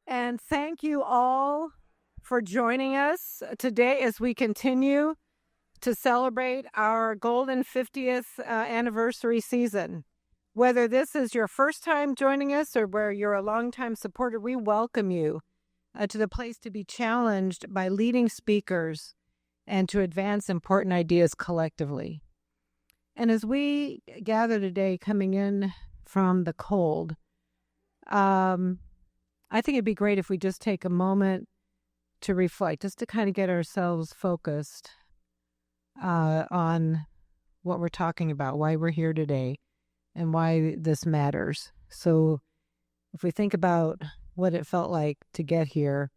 And thank you all for joining us today as we continue to celebrate our golden 50th anniversary season. Whether this is your first time joining us or where you're a longtime supporter, we welcome you to the place to be challenged by leading speakers and to advance important ideas collectively. And as we gather today, coming in from the cold, I think it'd be great if we just take a moment to reflect, just to kind of get ourselves focused on what we're talking about, why we're here today, and why this matters. So if we think about what it felt like to get here,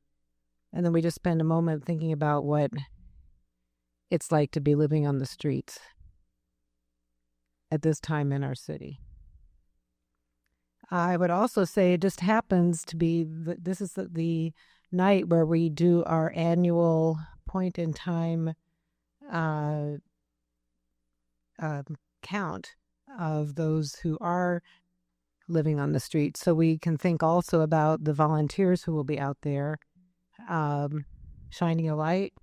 and then we just spend a moment thinking about what it's like to be living on the streets at this time in our city. I would also say it just happens to be, this is the night where we do our annual point in time count of those who are living on the street. So we can think also about the volunteers who will be out there shining a light,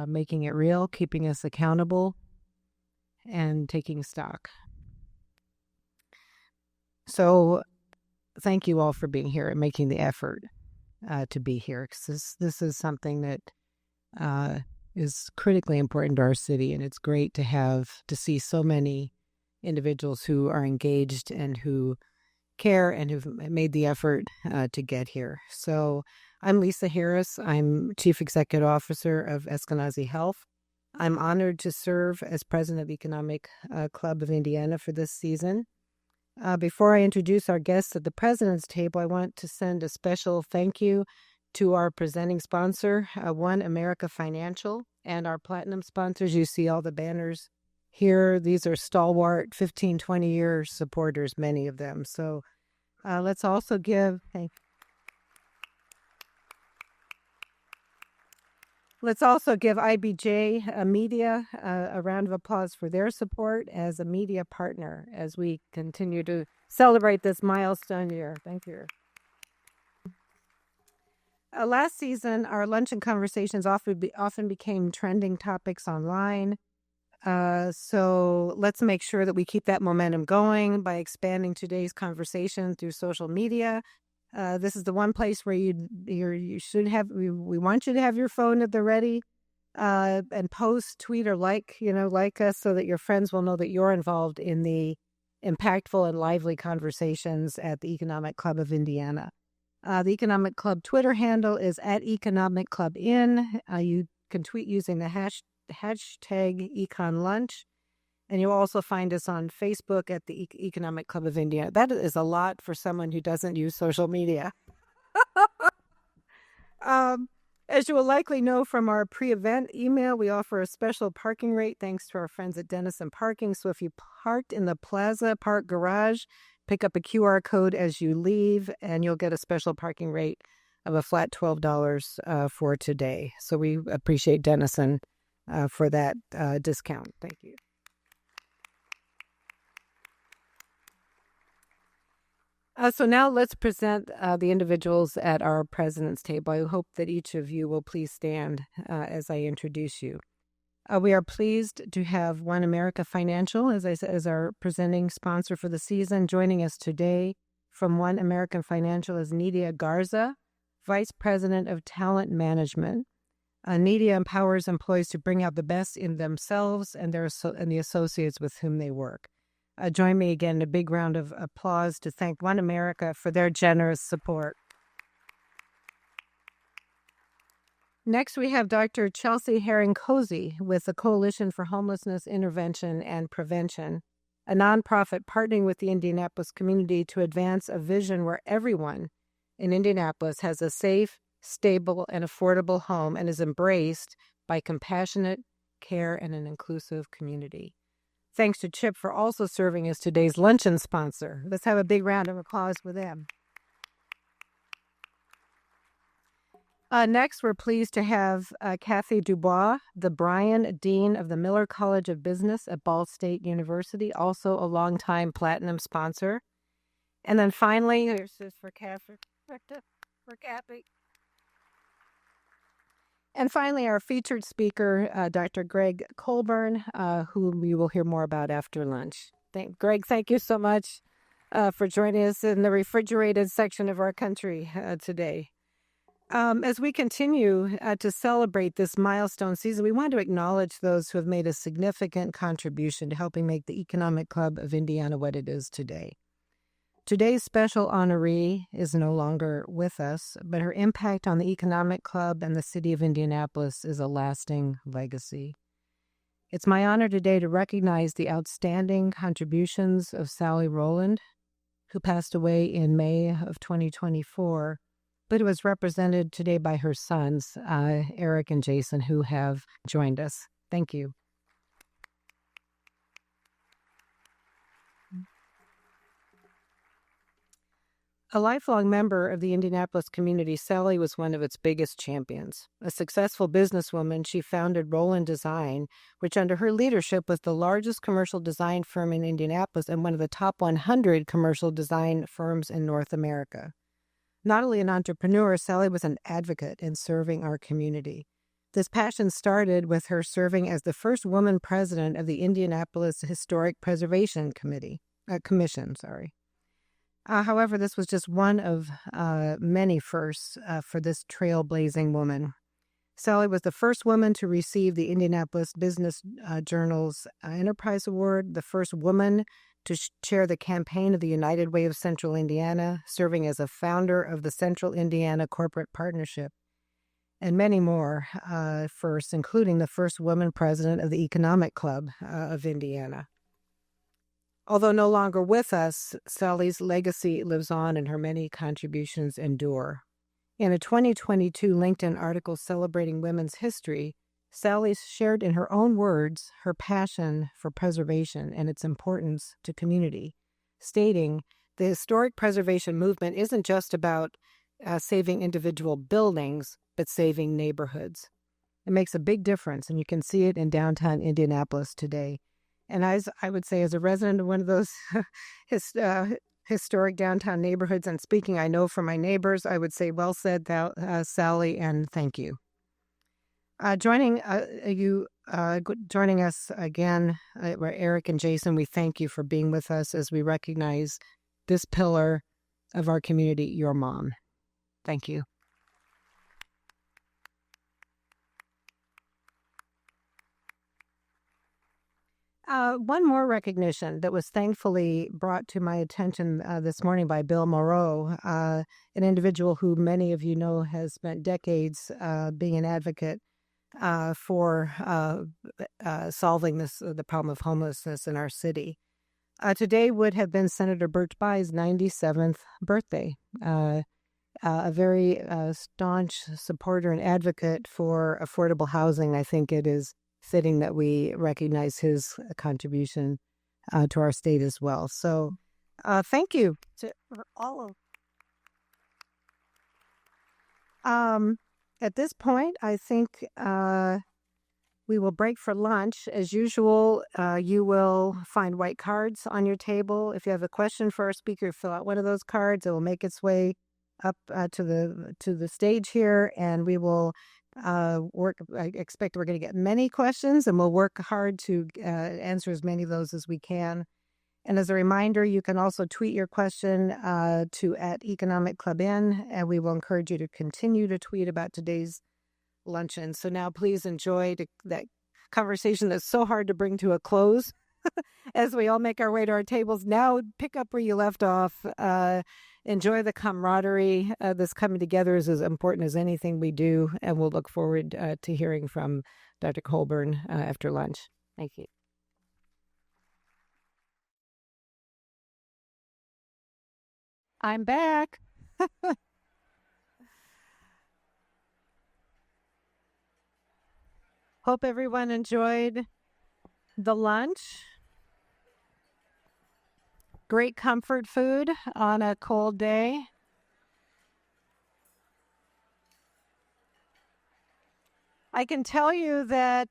making it real, keeping us accountable, and taking stock. So thank you all for being here and making the effort to be here, because this is something that is critically important to our city, and it's great to see so many individuals who are engaged and who care and who've made the effort to get here. So I'm Lisa Harris. I'm Chief Executive Officer of Eskenazi Health. I'm honored to serve as president of the Economic Club of Indiana for this season. Before I introduce our guests at the president's table, I want to send a special thank you to our presenting sponsor, One America Financial, and our platinum sponsors. You see all the banners here. These are stalwart 15, 20-year supporters, many of them. So let's also give IBJ Media a round of applause for their support as a media partner as we continue to celebrate this milestone year. Thank you. Last season, our luncheon conversations often became trending topics online. So let's make sure that we keep that momentum going by expanding today's conversation through social media. This is the one place where you should have. We want you to have your phone at the ready, and post, tweet, or like us, so that your friends will know that you're involved in the impactful and lively conversations at the Economic Club of Indiana. The Economic Club Twitter handle is @EconomicClubIn. You can tweet using the hashtag EconLunch. And you'll also find us on Facebook at the Economic Club of Indiana. That is a lot for someone who doesn't use social media. As you will likely know from our pre-event email, we offer a special parking rate thanks to our friends at Denison Parking. So if you parked in the Plaza Park Garage, pick up a QR code as you leave, and you'll get a special parking rate of a flat $12 for today. So we appreciate Denison for that discount. Thank you. So now let's present the individuals at our president's table. I hope that each of you will please stand as I introduce you. We are pleased to have One America Financial as our presenting sponsor for the season. Joining us today from One American Financial is Nidia Garza, Vice President of Talent Management. Nidia empowers employees to bring out the best in themselves and the associates with whom they work. Join me again in a big round of applause to thank One America for their generous support. Next, we have Dr. Chelsea Herring-Cozy with the Coalition for Homelessness Intervention and Prevention, a nonprofit partnering with the Indianapolis community to advance a vision where everyone in Indianapolis has a safe, stable, and affordable home and is embraced by compassionate care and an inclusive community. Thanks to Chip for also serving as today's luncheon sponsor. Let's have a big round of applause with them. Next, we're pleased to have Kathy Dubois, the Bryan Dean of the Miller College of Business at Ball State University, also a longtime platinum sponsor. And then finally, here's this for Kathy. We're happy. And finally, our featured speaker, Dr. Gregg Colburn, whom we will hear more about after lunch. Gregg, thank you so much for joining us in the refrigerated section of our country today. As we continue to celebrate this milestone season, we want to acknowledge those who have made a significant contribution to helping make the Economic Club of Indiana what it is today. Today's special honoree is no longer with us, but her impact on the Economic Club and the city of Indianapolis is a lasting legacy. It's my honor today to recognize the outstanding contributions of Sally Rowland, who passed away in May of 2024, but who was represented today by her sons, Eric and Jason, who have joined us. Thank you. A lifelong member of the Indianapolis community, Sally was one of its biggest champions. A successful businesswoman, she founded Rowland Design, which under her leadership was the largest commercial design firm in Indianapolis and one of the top 100 commercial design firms in North America. Not only an entrepreneur, Sally was an advocate in serving our community. This passion started with her serving as the first woman president of the Indianapolis Historic Preservation Commission. However, this was just one of many firsts for this trailblazing woman. Sally was the first woman to receive the Indianapolis Business Journal's Enterprise Award, the first woman to chair the campaign of the United Way of Central Indiana, serving as a founder of the Central Indiana Corporate Partnership, and many more firsts, including the first woman president of the Economic Club of Indiana. Although no longer with us, Sally's legacy lives on and her many contributions endure. In a 2022 LinkedIn article celebrating women's history, Sally shared in her own words her passion for preservation and its importance to community, stating, "The historic preservation movement isn't just about saving individual buildings, but saving neighborhoods. It makes a big difference, and you can see it in downtown Indianapolis today." And as I would say, as a resident of one of those historic downtown neighborhoods, and speaking, I know from my neighbors, I would say, well said, Sally, and thank you. Joining us again, Eric and Jason, we thank you for being with us as we recognize this pillar of our community, your mom. Thank you. One more recognition that was thankfully brought to my attention this morning by Bill Moreau, an individual who many of you know has spent decades being an advocate for solving the problem of homelessness in our city. Today would have been Senator Burt By's 97th birthday. A very staunch supporter and advocate for affordable housing. I think it is fitting that we recognize his contribution to our state as well. So thank you to all of. At this point, I think we will break for lunch. As usual, you will find white cards on your table. If you have a question for our speaker, fill out one of those cards. It will make its way up to the stage here, and we will work. I expect we're going to get many questions, and we'll work hard to answer as many of those as we can. And as a reminder, you can also tweet your question to @EconomicClubN, and we will encourage you to continue to tweet about today's luncheon. So now please enjoy that conversation that's so hard to bring to a close as we all make our way to our tables. Now pick up where you left off. Enjoy the camaraderie. This coming together is as important as anything we do, and we'll look forward to hearing from Dr. Colburn after lunch. Thank you. I'm back. Hope everyone enjoyed the lunch. Great comfort food on a cold day. I can tell you that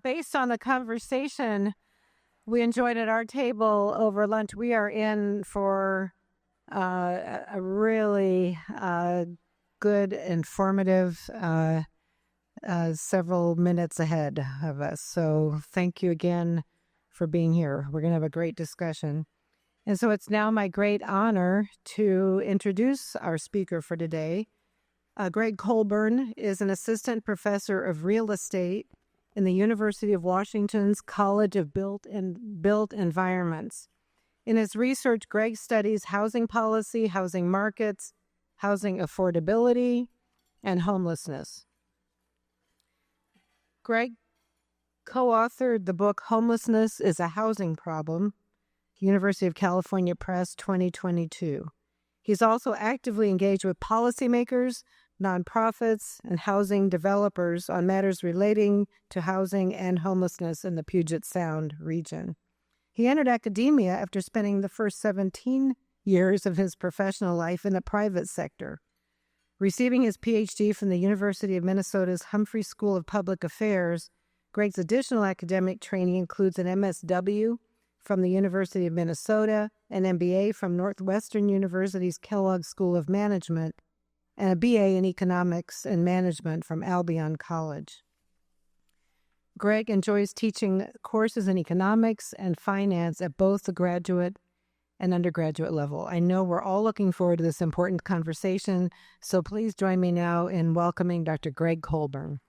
based on the conversation we enjoyed at our table over lunch, we are in for a really good, informative several minutes ahead of us. So thank you again for being here. We're going to have a great discussion. And so it's now my great honor to introduce our speaker for today. Gregg Colburn is an assistant professor of real estate in the University of Washington's College of Built Environments. In his research, Gregg studies housing policy, housing markets, housing affordability, and homelessness. Gregg co-authored the book Homelessness is a Housing Problem, University of California Press, 2022. He's also actively engaged with policymakers, nonprofits, and housing developers on matters relating to housing and homelessness in the Puget Sound region. He entered academia after spending the first 17 years of his professional life in the private sector. Receiving his PhD from the University of Minnesota's Humphrey School of Public Affairs, Gregg's additional academic training includes an MSW from the University of Minnesota, an MBA from Northwestern University's Kellogg School of Management, and a BA in Economics and Management from Albion College. Gregg enjoys teaching courses in economics and finance at both the graduate and undergraduate level. I know we're all looking forward to this important conversation, so please join me now in welcoming Dr. Gregg Colburn.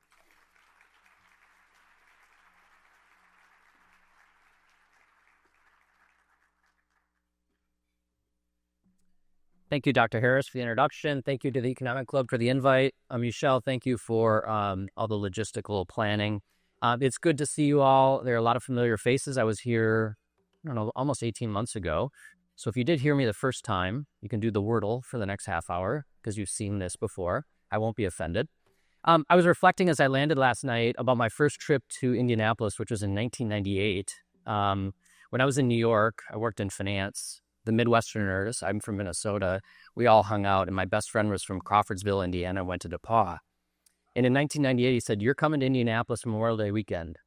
Thank you, Dr. Harris, for the introduction. Thank you to the Economic Club for the invite. Michelle, thank you for all the logistical planning. It's good to see you all. There are a lot of familiar faces. I was here, I don't know, almost 18 months ago. So if you did hear me the first time, you can do the Wordle for the next half hour because you've seen this before. I won't be offended. I was reflecting as I landed last night about my first trip to Indianapolis, which was in 1998. When I was in New York, I worked in finance. The Midwesterners, I'm from Minnesota, we all hung out, and my best friend was from Crawfordsville, Indiana, went to DePauw. And in 1998, he said, "You're coming to Indianapolis Memorial Day weekend."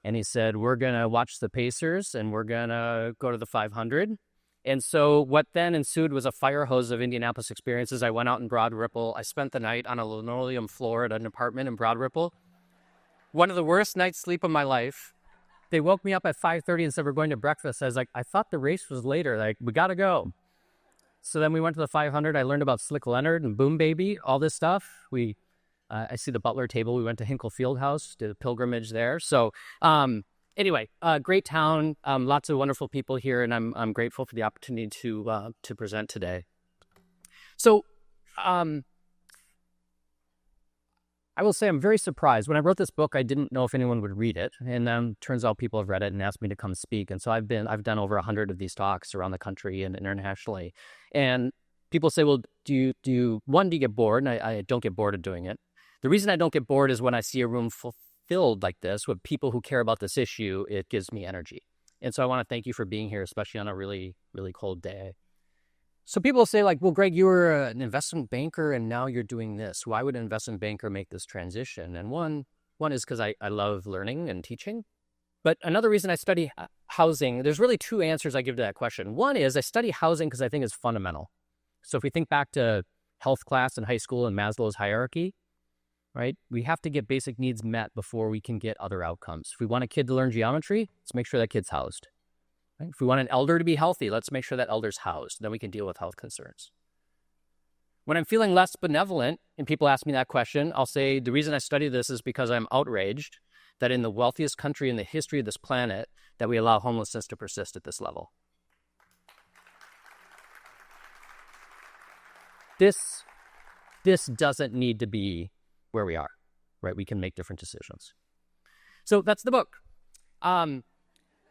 And he said, "We're going to watch the Pacers, and we're going to go to the 500. And so what then ensued was a fire hose of Indianapolis experiences. I went out in Broad Ripple. I spent the night on a linoleum floor at an apartment in Broad Ripple. One of the worst night's sleep of my life. They woke me up at 5:30 and said, "We're going to breakfast." I was like, I thought the race was later. Like, we got to go. So then we went to the 500. I learned about Slick Leonard and Boom Baby, all this stuff. I see the Butler table. We went to Hinkle Fieldhouse, did a pilgrimage there. So anyway, great town, lots of wonderful people here, and I'm grateful for the opportunity to present today. So I will say I'm very surprised. When I wrote this book, I didn't know if anyone would read it. And then turns out people have read it and asked me to come speak. And so I've done over 100 of these talks around the country and internationally. And people say, well, do you get bored? And I don't get bored of doing it. The reason I don't get bored is when I see a room filled like this with people who care about this issue, it gives me energy. And so I want to thank you for being here, especially on a really, really cold day. So people say like, well, Gregg, you were an investment banker and now you're doing this. Why would an investment banker make this transition? And one is because I love learning and teaching. But another reason I study housing, there's really two answers I give to that question. One is I study housing because I think it's fundamental. So if we think back to health class in high school and Maslow's hierarchy, right? We have to get basic needs met before we can get other outcomes. If we want a kid to learn geometry, let's make sure that kid's housed. Right? If we want an elder to be healthy, let's make sure that elder's housed. Then we can deal with health concerns. When I'm feeling less benevolent and people ask me that question, I'll say the reason I study this is because I'm outraged that in the wealthiest country in the history of this planet that we allow homelessness to persist at this level. This doesn't need to be where we are, right? We can make different decisions. So that's the book.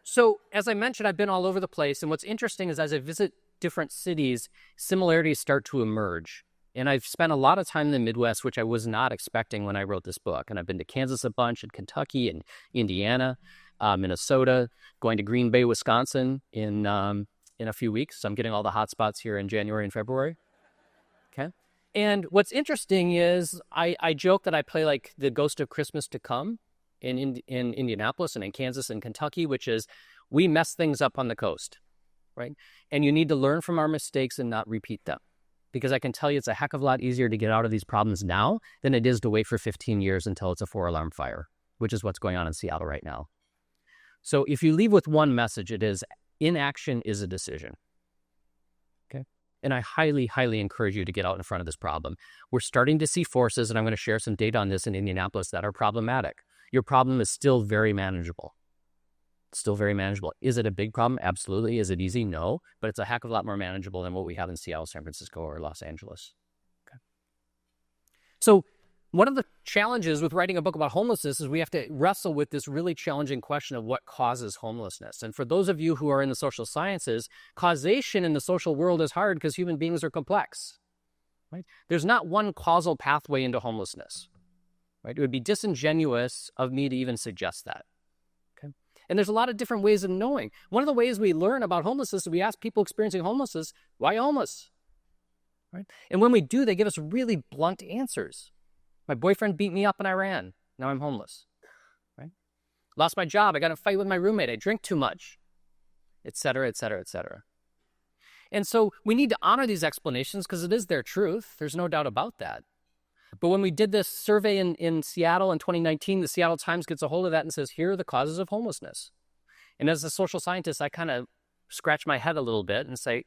So as I mentioned, I've been all over the place. And what's interesting is as I visit different cities, similarities start to emerge. And I've spent a lot of time in the Midwest, which I was not expecting when I wrote this book. And I've been to Kansas a bunch, and Kentucky, and Indiana, Minnesota, going to Green Bay, Wisconsin in a few weeks. So I'm getting all the hot spots here in January and February. Okay. And what's interesting is I joke that I play like the Ghost of Christmas to Come in Indianapolis and in Kansas and Kentucky, which is we mess things up on the coast. right? And you need to learn from our mistakes and not repeat them. Because I can tell you it's a heck of a lot easier to get out of these problems now than it is to wait for 15 years until it's a 4-alarm fire, which is what's going on in Seattle right now. So if you leave with one message, it is inaction is a decision. Okay. And I highly, highly encourage you to get out in front of this problem. We're starting to see forces, and I'm going to share some data on this in Indianapolis, that are problematic. Your problem is still very manageable. Still very manageable. Is it a big problem? Absolutely. Is it easy? No. But it's a heck of a lot more manageable than what we have in Seattle, San Francisco, or Los Angeles. Okay. So one of the challenges with writing a book about homelessness is we have to wrestle with this really challenging question of what causes homelessness. And for those of you who are in the social sciences, causation in the social world is hard because human beings are complex. Right? There's not one causal pathway into homelessness. Right? It would be disingenuous of me to even suggest that. Okay? And there's a lot of different ways of knowing. One of the ways we learn about homelessness is we ask people experiencing homelessness, why homeless? Right? And when we do, they give us really blunt answers. My boyfriend beat me up and I ran. Now I'm homeless. Right? Lost my job. I got in a fight with my roommate. I drink too much, et cetera, et cetera, et cetera. And so we need to honor these explanations because it is their truth. There's no doubt about that. But when we did this survey in Seattle in 2019, the Seattle Times gets a hold of that and says, here are the causes of homelessness. And as a social scientist, I kind of scratch my head a little bit and say,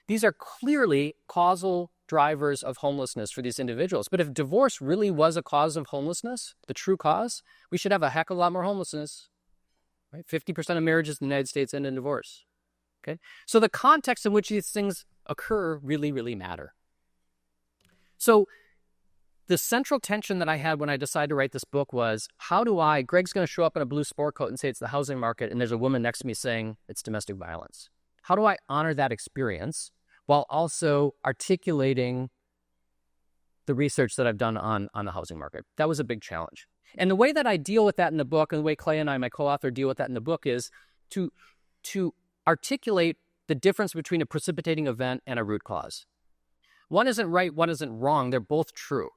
these are clearly causal drivers of homelessness for these individuals. But if divorce really was a cause of homelessness, the true cause, we should have a heck of a lot more homelessness. Right? 50% of marriages in the United States end in divorce. Okay? So the context in which these things occur really, really matter. So the central tension that I had when I decided to write this book was, Gregg's going to show up in a blue sport coat and say it's the housing market, and there's a woman next to me saying it's domestic violence. How do I honor that experience while also articulating the research that I've done on the housing market? That was a big challenge. And the way that I deal with that in the book, and the way Clay and I, my co-author, deal with that in the book is to articulate the difference between a precipitating event and a root cause. One isn't right, one isn't wrong. They're both true.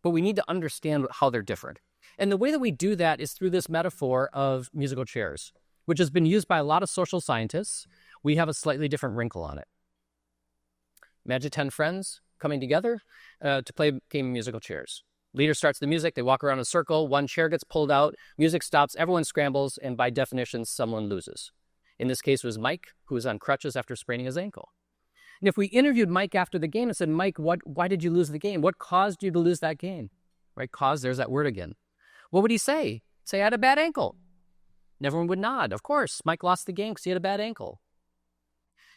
But we need to understand how they're different. And the way that we do that is through this metaphor of musical chairs, which has been used by a lot of social scientists. We have a slightly different wrinkle on it. Imagine 10 friends coming together to play a game of musical chairs. Leader starts the music, they walk around in a circle, one chair gets pulled out, music stops, everyone scrambles, and by definition, someone loses. In this case, it was Mike, who was on crutches after spraining his ankle. And if we interviewed Mike after the game and said, Mike, why did you lose the game? What caused you to lose that game? Right? Cause, there's that word again. What would he say? He'd say, I had a bad ankle. And everyone would nod. Of course, Mike lost the game because he had a bad ankle.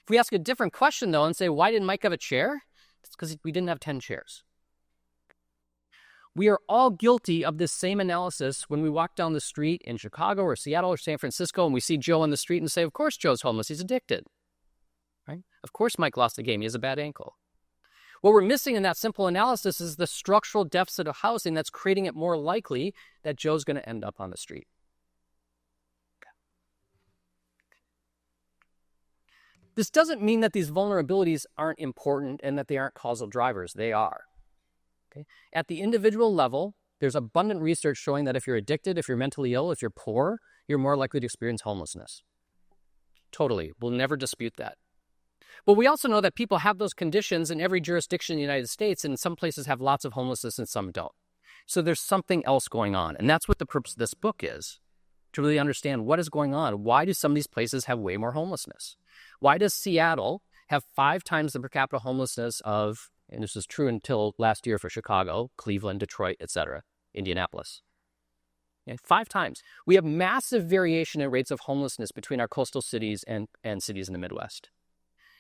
If we ask a different question, though, and say, why didn't Mike have a chair? It's because we didn't have 10 chairs. We are all guilty of this same analysis when we walk down the street in Chicago or Seattle or San Francisco and we see Joe on the street and say, of course Joe's homeless, he's addicted. Right? Of course Mike lost the game, he has a bad ankle. What we're missing in that simple analysis is the structural deficit of housing that's creating it more likely that Joe's going to end up on the street. This doesn't mean that these vulnerabilities aren't important and that they aren't causal drivers. They are. Okay? At the individual level, there's abundant research showing that if you're addicted, if you're mentally ill, if you're poor, you're more likely to experience homelessness. Totally. We'll never dispute that. But we also know that people have those conditions in every jurisdiction in the United States, and some places have lots of homelessness and some don't. So there's something else going on. And that's what the purpose of this book is, to really understand what is going on. Why do some of these places have way more homelessness? Why does Seattle have 5 times the per capita homelessness of, and this was true until last year for Chicago, Cleveland, Detroit, etc., Indianapolis? 5 times. We have massive variation in rates of homelessness between our coastal cities and cities in the Midwest.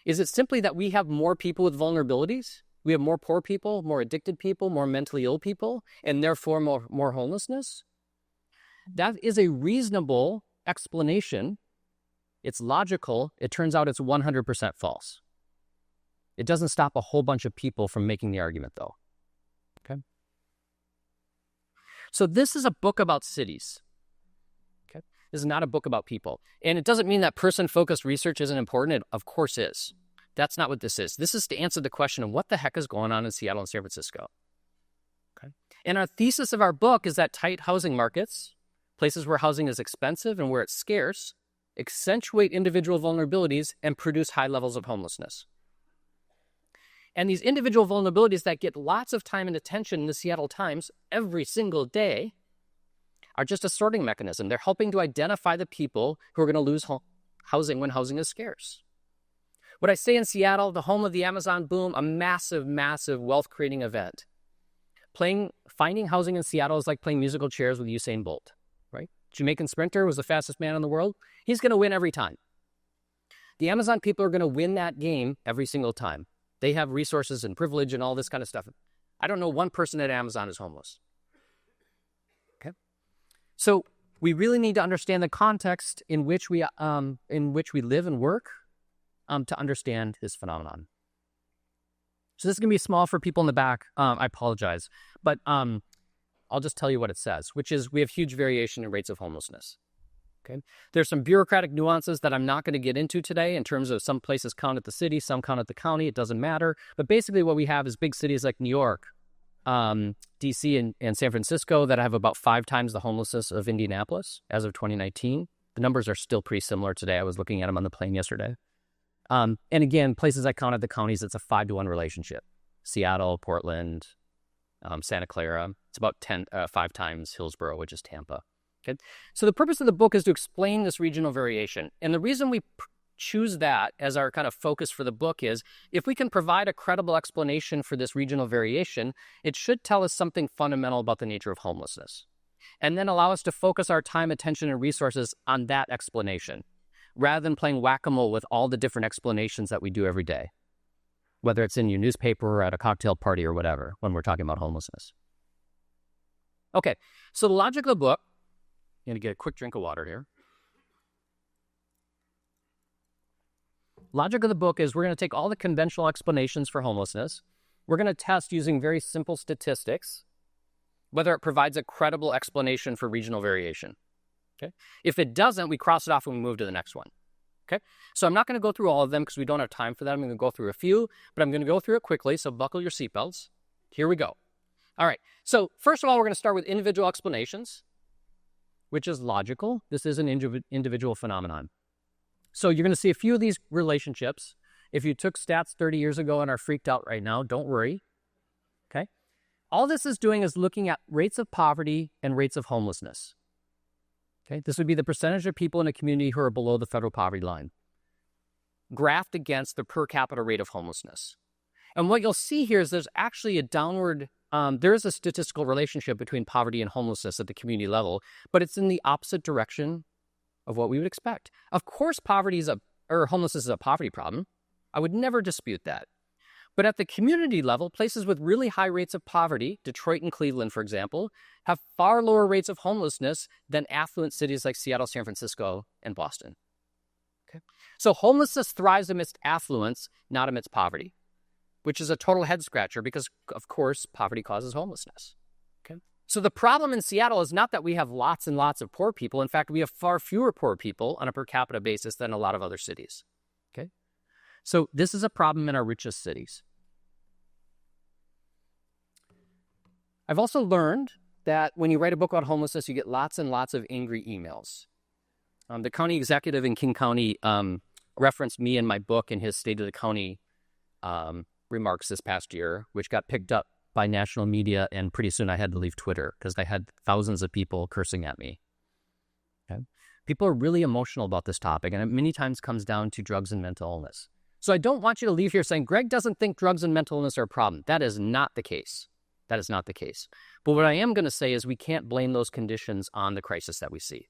Is it simply that we have more people with vulnerabilities? We have more poor people, more addicted people, more mentally ill people, and therefore more homelessness? That is a reasonable explanation. It's logical. It turns out it's 100% false. It doesn't stop a whole bunch of people from making the argument, though. Okay? So this is a book about cities. Okay? This is not a book about people. And it doesn't mean that person-focused research isn't important. It, of course, is. That's not what this is. This is to answer the question of what the heck is going on in Seattle and San Francisco. Okay? And our thesis of our book is that tight housing markets, places where housing is expensive and where it's scarce, accentuate individual vulnerabilities, and produce high levels of homelessness. And these individual vulnerabilities that get lots of time and attention in the Seattle Times every single day are just a sorting mechanism. They're helping to identify the people who are going to lose housing when housing is scarce. What I say in Seattle, the home of the Amazon boom, a massive, massive wealth-creating event. Finding housing in Seattle is like playing musical chairs with Usain Bolt, right? Jamaican sprinter was the fastest man in the world. He's going to win every time. The Amazon people are going to win that game every single time. They have resources and privilege and all this kind of stuff. I don't know one person at Amazon is homeless. Okay, so we really need to understand the context in which we live and work to understand this phenomenon. So this is going to be small for people in the back. I apologize, but I'll just tell you what it says, which is we have huge variation in rates of homelessness. Okay, there's some bureaucratic nuances that I'm not going to get into today in terms of some places count at the city, some count at the county. It doesn't matter. But basically what we have is big cities like New York, D.C. and San Francisco that have about 5 times the homelessness of Indianapolis as of 2019. The numbers are still pretty similar today. I was looking at them on the plane yesterday. And again, places I count at the counties, it's a 5-to-1 relationship. Seattle, Portland, Santa Clara. It's about 5 times Hillsborough, which is Tampa. Okay. So the purpose of the book is to explain this regional variation. And the reason we choose that as our kind of focus for the book is if we can provide a credible explanation for this regional variation, it should tell us something fundamental about the nature of homelessness. And then allow us to focus our time, attention, and resources on that explanation, rather than playing whack-a-mole with all the different explanations that we do every day, whether it's in your newspaper or at a cocktail party or whatever, when we're talking about homelessness. Okay, so the logic of the book, I'm going to get a quick drink of water here. Logic of the book is we're going to take all the conventional explanations for homelessness. We're going to test using very simple statistics whether it provides a credible explanation for regional variation. Okay? If it doesn't, we cross it off and we move to the next one. Okay? So I'm not going to go through all of them because we don't have time for that. I'm going to go through a few, but I'm going to go through it quickly, so buckle your seatbelts. Here we go. All right. So first of all, we're going to start with individual explanations, which is logical. This is an individual phenomenon. So you're going to see a few of these relationships. If you took stats 30 years ago and are freaked out right now, don't worry. Okay? All this is doing is looking at rates of poverty and rates of homelessness. Okay? This would be the percentage of people in a community who are below the federal poverty line, graphed against the per capita rate of homelessness. And what you'll see here is there's actually a downward there is a statistical relationship between poverty and homelessness at the community level, but it's in the opposite direction of what we would expect. Of course, homelessness is a poverty problem. I would never dispute that. But at the community level, places with really high rates of poverty, Detroit and Cleveland, for example, have far lower rates of homelessness than affluent cities like Seattle, San Francisco, and Boston. Okay? So homelessness thrives amidst affluence, not amidst poverty, which is a total head scratcher because, of course, poverty causes homelessness. Okay? So the problem in Seattle is not that we have lots and lots of poor people. In fact, we have far fewer poor people on a per capita basis than a lot of other cities. Okay? So this is a problem in our richest cities. I've also learned that when you write a book about homelessness, you get lots and lots of angry emails. The county executive in King County referenced me in my book in his State of the County remarks this past year, which got picked up by national media, and pretty soon I had to leave Twitter because I had thousands of people cursing at me. Okay? People are really emotional about this topic, and it many times comes down to drugs and mental illness. So I don't want you to leave here saying, Gregg doesn't think drugs and mental illness are a problem. That is not the case. That is not the case. But what I am going to say is we can't blame those conditions on the crisis that we see.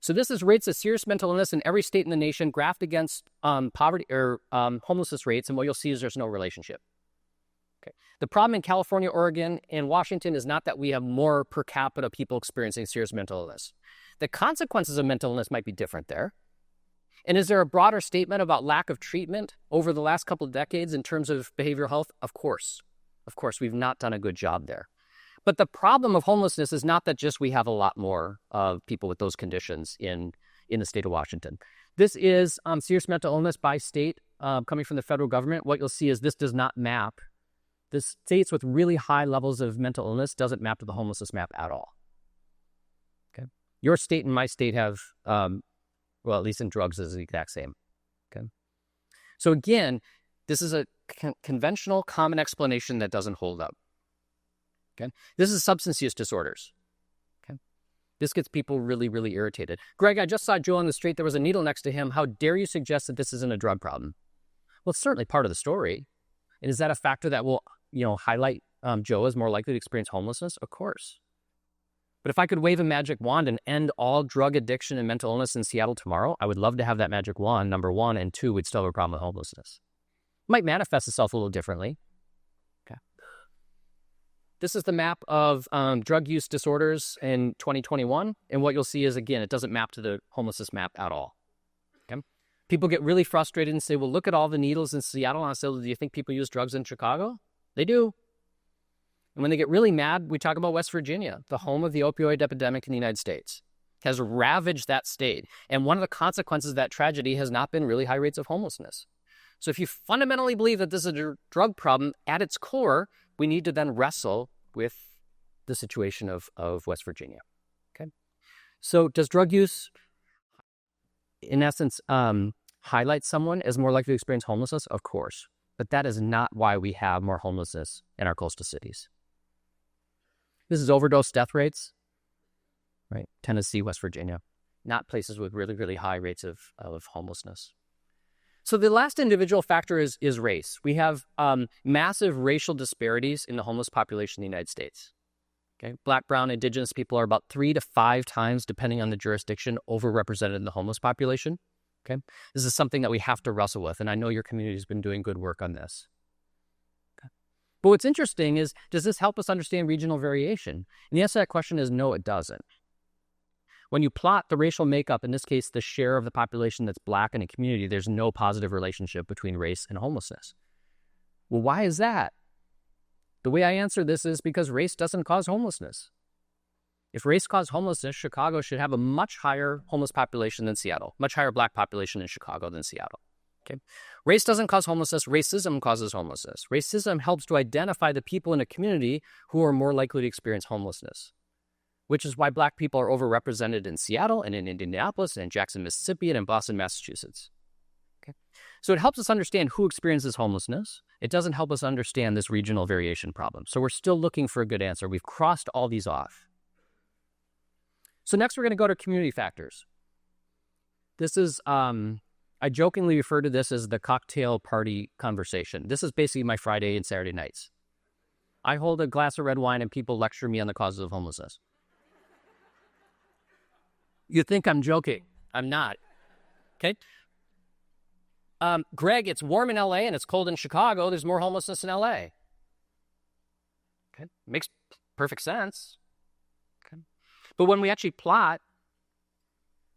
So this is rates of serious mental illness in every state in the nation graphed against poverty or homelessness rates, and what you'll see is there's no relationship. Okay. The problem in California, Oregon, and Washington is not that we have more per capita people experiencing serious mental illness. The consequences of mental illness might be different there. And is there a broader statement about lack of treatment over the last couple of decades in terms of behavioral health? Of course. Of course, we've not done a good job there. But the problem of homelessness is not that just we have a lot more of people with those conditions in the state of Washington. This is serious mental illness by state coming from the federal government. What you'll see is this does not map. The states with really high levels of mental illness doesn't map to the homelessness map at all. Okay, your state and my state have Well, at least in drugs, is the exact same. Okay. So again, this is a conventional common explanation that doesn't hold up. Okay. This is substance use disorders. Okay. This gets people really, really irritated. Greg, I just saw Joe on the street. There was a needle next to him. How dare you suggest that this isn't a drug problem? Well, it's certainly part of the story. And is that a factor that will, highlight Joe as more likely to experience homelessness? Of course. But if I could wave a magic wand and end all drug addiction and mental illness in Seattle tomorrow, I would love to have that magic wand, number one, and two, we'd still have a problem with homelessness. It might manifest itself a little differently. Okay. This is the map of drug use disorders in 2021. And what you'll see is, again, it doesn't map to the homelessness map at all. Okay. People get really frustrated and say, well, look at all the needles in Seattle. And I say, well, do you think people use drugs in Chicago? They do. And when they get really mad, we talk about West Virginia, the home of the opioid epidemic in the United States. It has ravaged that state. And one of the consequences of that tragedy has not been really high rates of homelessness. So if you fundamentally believe that this is a drug problem, at its core, we need to then wrestle with the situation of West Virginia. Okay. So does drug use, in essence, highlight someone as more likely to experience homelessness? Of course. But that is not why we have more homelessness in our coastal cities. This is overdose death rates, right? Tennessee, West Virginia, not places with really, really high rates of homelessness. So the last individual factor is race. We have massive racial disparities in the homeless population in the United States. Okay, Black, brown, indigenous people are about 3 to 5 times, depending on the jurisdiction, overrepresented in the homeless population. Okay, this is something that we have to wrestle with, and I know your community has been doing good work on this. Okay. But what's interesting is, does this help us understand regional variation? And the answer to that question is no, it doesn't. When you plot the racial makeup, in this case, the share of the population that's Black in a community, there's no positive relationship between race and homelessness. Well, why is that? The way I answer this is because race doesn't cause homelessness. If race caused homelessness, Chicago should have a much higher homeless population than Seattle, much higher Black population in Chicago than Seattle. Okay? Race doesn't cause homelessness. Racism causes homelessness. Racism helps to identify the people in a community who are more likely to experience homelessness, which is why Black people are overrepresented in Seattle and in Indianapolis and in Jackson, Mississippi and in Boston, Massachusetts. Okay? So it helps us understand who experiences homelessness. It doesn't help us understand this regional variation problem. So we're still looking for a good answer. We've crossed all these off. So next we're going to go to community factors. This is, I jokingly refer to this as the cocktail party conversation. This is basically my Friday and Saturday nights. I hold a glass of red wine and people lecture me on the causes of homelessness. You think I'm joking. I'm not. Okay? Greg, it's warm in LA and it's cold in Chicago. There's more homelessness in LA. Okay? Makes perfect sense. Okay? But when we actually plot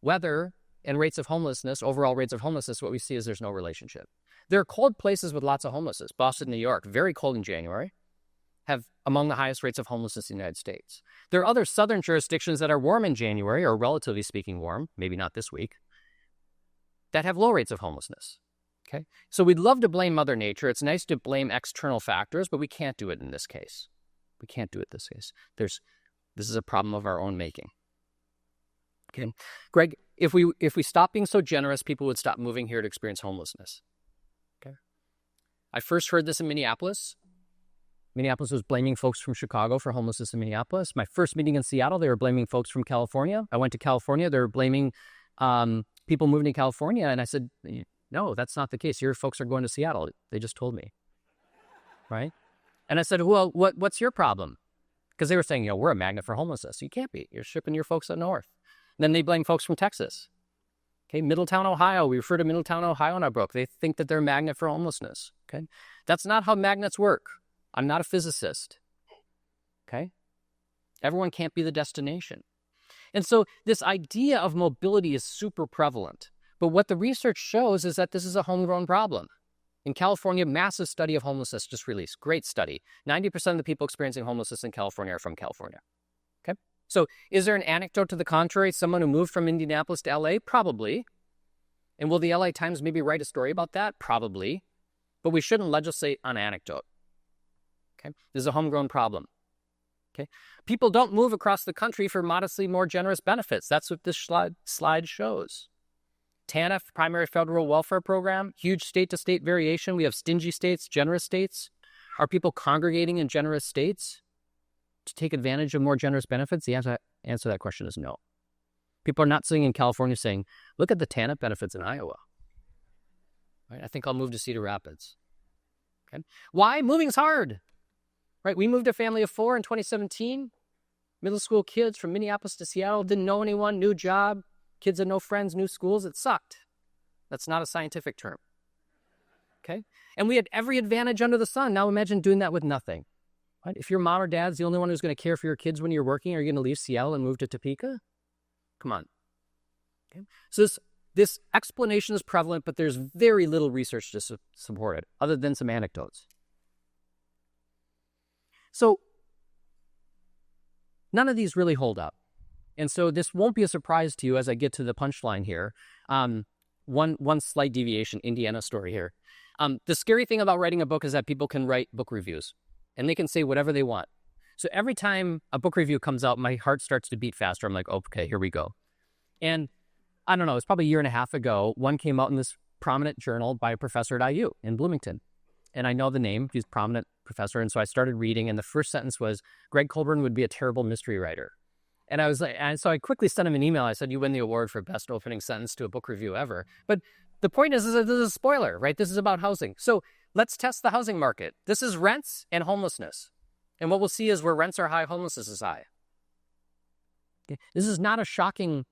weather and rates of homelessness, overall rates of homelessness, what we see is there's no relationship. There are cold places with lots of homelessness. Boston, New York, very cold in January, have among the highest rates of homelessness in the United States. There are other southern jurisdictions that are warm in January, or relatively speaking warm, maybe not this week, that have low rates of homelessness. Okay? So we'd love to blame Mother Nature. It's nice to blame external factors, but we can't do it in this case. We can't do it in this case. This is a problem of our own making. Okay, Greg, if we stop being so generous, people would stop moving here to experience homelessness. Okay, I first heard this in Minneapolis. Minneapolis was blaming folks from Chicago for homelessness in Minneapolis. My first meeting in Seattle, they were blaming folks from California. I went to California, they were blaming people moving to California, and I said, no, that's not the case. Your folks are going to Seattle. They just told me, right? And I said, well, what's your problem? Because they were saying, we're a magnet for homelessness. You can't be. You're shipping your folks up north. And then they blame folks from Texas. Okay, Middletown, Ohio. We refer to Middletown, Ohio in our book. They think that they're a magnet for homelessness. Okay, that's not how magnets work. I'm not a physicist. Okay, everyone can't be the destination. And so this idea of mobility is super prevalent. But what the research shows is that this is a homegrown problem. In California, massive study of homelessness just released. Great study. 90% of the people experiencing homelessness in California are from California. Okay? So is there an anecdote to the contrary? Someone who moved from Indianapolis to LA? Probably. And will the LA Times maybe write a story about that? Probably. But we shouldn't legislate on anecdote. Okay? This is a homegrown problem. Okay? People don't move across the country for modestly more generous benefits. That's what this slide shows. TANF, primary federal welfare program, huge state-to-state variation. We have stingy states, generous states. Are people congregating in generous states to take advantage of more generous benefits? The answer to that question is no. People are not sitting in California saying, look at the TANF benefits in Iowa. Right? I think I'll move to Cedar Rapids. Okay. Why? Moving's hard. Right? We moved a family of 4 in 2017. Middle school kids from Minneapolis to Seattle, didn't know anyone, new job. Kids had no friends, new schools. It sucked. That's not a scientific term. Okay? And we had every advantage under the sun. Now imagine doing that with nothing. Right? If your mom or dad's the only one who's going to care for your kids when you're working, are you going to leave Seattle and move to Topeka? Come on. Okay? So this explanation is prevalent, but there's very little research to support it, other than some anecdotes. So none of these really hold up. And so this won't be a surprise to you as I get to the punchline here. One slight deviation, Indiana story here. The scary thing about writing a book is that people can write book reviews, and they can say whatever they want. So every time a book review comes out, my heart starts to beat faster. I'm like, okay, here we go. And I don't know, it's probably a year and a half ago, one came out in this prominent journal by a professor at IU in Bloomington. And I know the name, he's a prominent professor. And so I started reading, and the first sentence was, Gregg Colburn would be a terrible mystery writer. And I was like, and so I quickly sent him an email. I said, you win the award for best opening sentence to a book review ever. But the point is that this is a spoiler, right? This is about housing. So let's test the housing market. This is rents and homelessness. And what we'll see is where rents are high, homelessness is high. Okay? This is not a shocking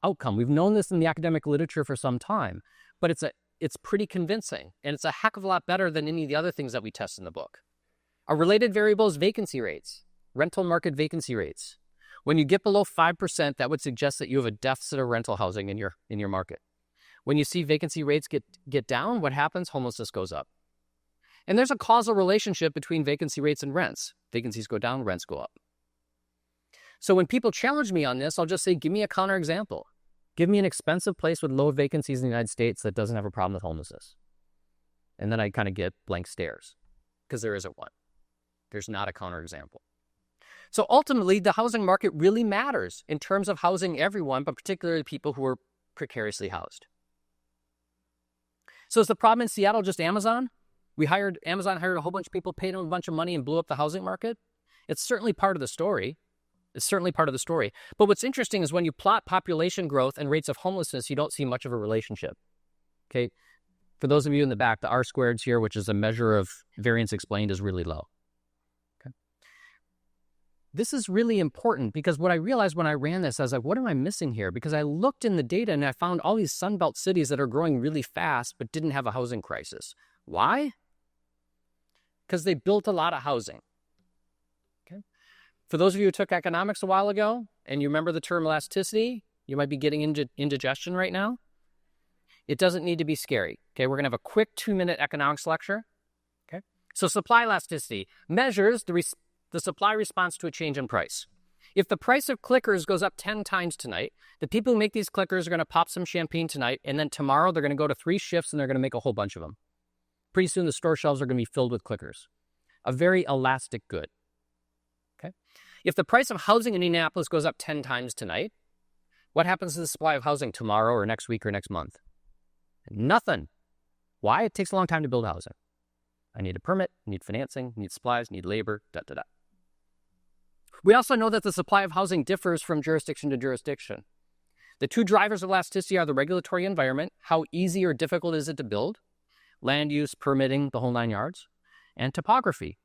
outcome. We've known this in the academic literature for some time, but it's pretty convincing, and it's a heck of a lot better than any of the other things that we test in the book. A related variable is vacancy rates, rental market vacancy rates. When you get below 5%, that would suggest that you have a deficit of rental housing in your market. When you see vacancy rates get down, what happens? Homelessness goes up. And there's a causal relationship between vacancy rates and rents. Vacancies go down, rents go up. So when people challenge me on this, I'll just say, give me a counterexample. Give me an expensive place with low vacancies in the United States that doesn't have a problem with homelessness. And then I kind of get blank stares, because there isn't one. There's not a counterexample. So ultimately, the housing market really matters in terms of housing everyone, but particularly people who are precariously housed. So is the problem in Seattle just Amazon? Amazon hired a whole bunch of people, paid them a bunch of money, and blew up the housing market? It's certainly part of the story. But what's interesting is when you plot population growth and rates of homelessness, you don't see much of a relationship. Okay? For those of you in the back, the R-squareds here, which is a measure of variance explained, is really low. Okay? This is really important, because what I realized when I ran this, I was like, what am I missing here? Because I looked in the data and I found all these Sunbelt cities that are growing really fast but didn't have a housing crisis. Why? Because they built a lot of housing. For those of you who took economics a while ago, and you remember the term elasticity, you might be getting indigestion right now. It doesn't need to be scary. Okay, we're going to have a quick 2-minute economics lecture. Okay, so supply elasticity measures the supply response to a change in price. If the price of clickers goes up 10 times tonight, the people who make these clickers are going to pop some champagne tonight, and then tomorrow they're going to go to 3 shifts and they're going to make a whole bunch of them. Pretty soon the store shelves are going to be filled with clickers. A very elastic good. Okay. If the price of housing in Indianapolis goes up 10 times tonight, what happens to the supply of housing tomorrow or next week or next month? Nothing. Why? It takes a long time to build housing. I need a permit, need financing, need supplies, need labor, da-da-da. We also know that the supply of housing differs from jurisdiction to jurisdiction. The 2 drivers of elasticity are the regulatory environment, how easy or difficult is it to build, land use, permitting, the whole 9 yards, and topography.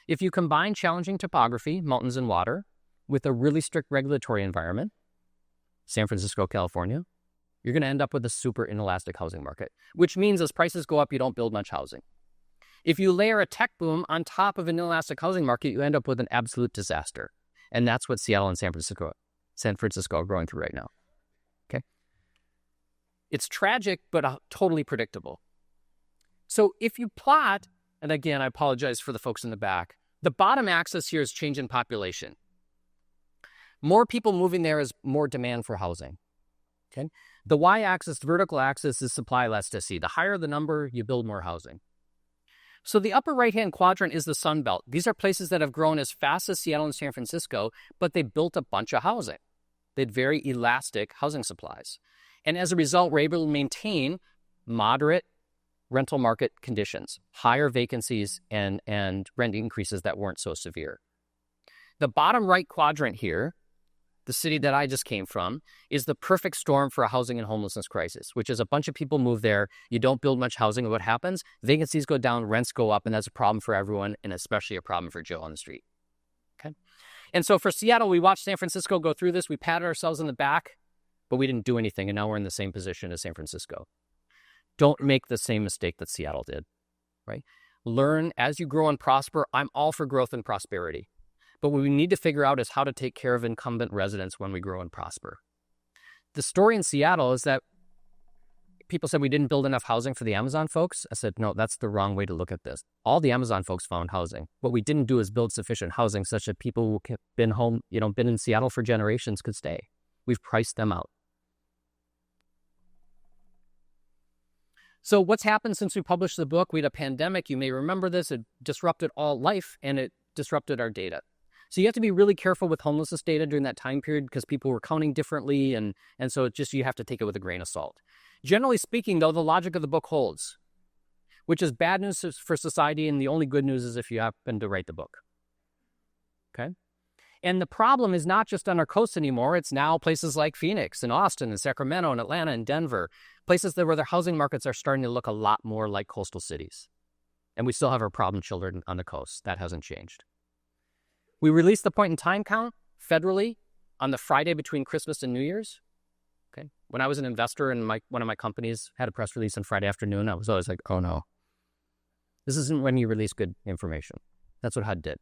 If you combine challenging topography, mountains and water, with a really strict regulatory environment, San Francisco, California, you're going to end up with a super inelastic housing market, which means as prices go up, you don't build much housing. If you layer a tech boom on top of an inelastic housing market, you end up with an absolute disaster. And that's what Seattle and San Francisco are going through right now. Okay? It's tragic, but totally predictable. So if you plot, and again, I apologize for the folks in the back, the bottom axis here is change in population. More people moving there is more demand for housing. Okay? The y-axis, the vertical axis, is supply elasticity. The higher the number, you build more housing. So the upper right-hand quadrant is the Sun Belt. These are places that have grown as fast as Seattle and San Francisco, but they built a bunch of housing. They had very elastic housing supplies. And as a result, we're able to maintain moderate rental market conditions, higher vacancies, and rent increases that weren't so severe. The bottom right quadrant here, the city that I just came from, is the perfect storm for a housing and homelessness crisis, which is a bunch of people move there. You don't build much housing, and what happens? Vacancies go down, rents go up, and that's a problem for everyone, and especially a problem for Joe on the street. Okay. And so for Seattle, we watched San Francisco go through this. We patted ourselves in the back, but we didn't do anything, and now we're in the same position as San Francisco. Don't make the same mistake that Seattle did, right? Learn as you grow and prosper. I'm all for growth and prosperity. But what we need to figure out is how to take care of incumbent residents when we grow and prosper. The story in Seattle is that people said we didn't build enough housing for the Amazon folks. I said, no, that's the wrong way to look at this. All the Amazon folks found housing. What we didn't do is build sufficient housing such that people who have been in Seattle for generations could stay. We've priced them out. So what's happened since we published the book? We had a pandemic. You may remember this. It disrupted all life, and it disrupted our data. So you have to be really careful with homelessness data during that time period because people were counting differently, and so you have to take it with a grain of salt. Generally speaking, though, the logic of the book holds, which is bad news for society, and the only good news is if you happen to write the book. Okay? And the problem is not just on our coast anymore. It's now places like Phoenix and Austin and Sacramento and Atlanta and Denver, places where their housing markets are starting to look a lot more like coastal cities. And we still have our problem children on the coast. That hasn't changed. We released the point-in-time count federally on the Friday between Christmas and New Year's. Okay. When I was an investor and one of my companies had a press release on Friday afternoon, I was always like, oh no. This isn't when you release good information. That's what HUD did.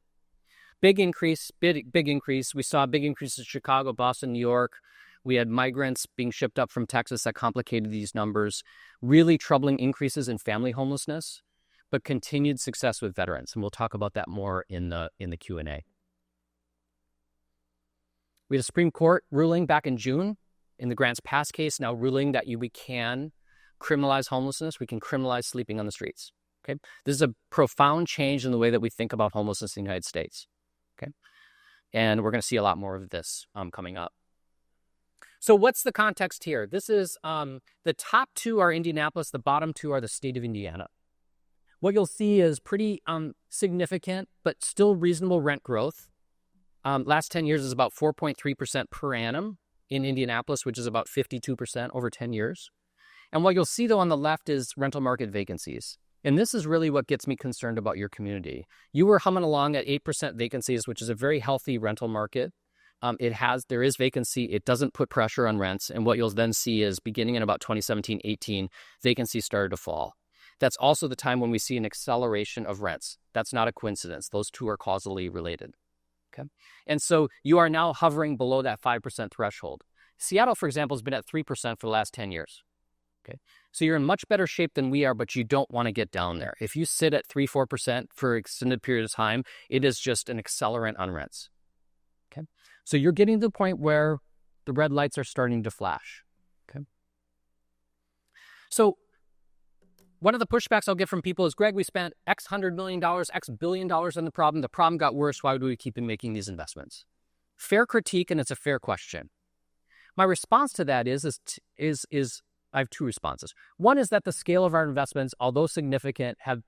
Big increase. We saw a big increase in Chicago, Boston, New York. We had migrants being shipped up from Texas that complicated these numbers. Really troubling increases in family homelessness, but continued success with veterans. And we'll talk about that more in the Q&A. We had a Supreme Court ruling back in June in the Grants Pass case, now ruling that we can criminalize homelessness. We can criminalize sleeping on the streets. Okay, this is a profound change in the way that we think about homelessness in the United States. Okay, and we're going to see a lot more of this coming up. So what's the context here? This is the top two are Indianapolis. The bottom two are the state of Indiana. What you'll see is pretty significant, but still reasonable rent growth. Last 10 years is about 4.3% per annum in Indianapolis, which is about 52% over 10 years. And what you'll see, though, on the left is rental market vacancies. And this is really what gets me concerned about your community. You were humming along at 8% vacancies, which is a very healthy rental market. There is vacancy. It doesn't put pressure on rents. And what you'll then see is beginning in about 2017-18, vacancies started to fall. That's also the time when we see an acceleration of rents. That's not a coincidence. Those two are causally related. Okay. And so you are now hovering below that 5% threshold. Seattle, for example, has been at 3% for the last 10 years. Okay. So you're in much better shape than we are, but you don't want to get down there. If you sit at 3-4% for an extended period of time, it is just an accelerant on rents. Okay. So you're getting to the point where the red lights are starting to flash. Okay. So one of the pushbacks I'll get from people is, Greg, we spent X $100 million, X $billion on the problem. The problem got worse. Why do we keep making these investments? Fair critique, and it's a fair question. My response to that is I have two responses. One is that the scale of our investments, although significant, have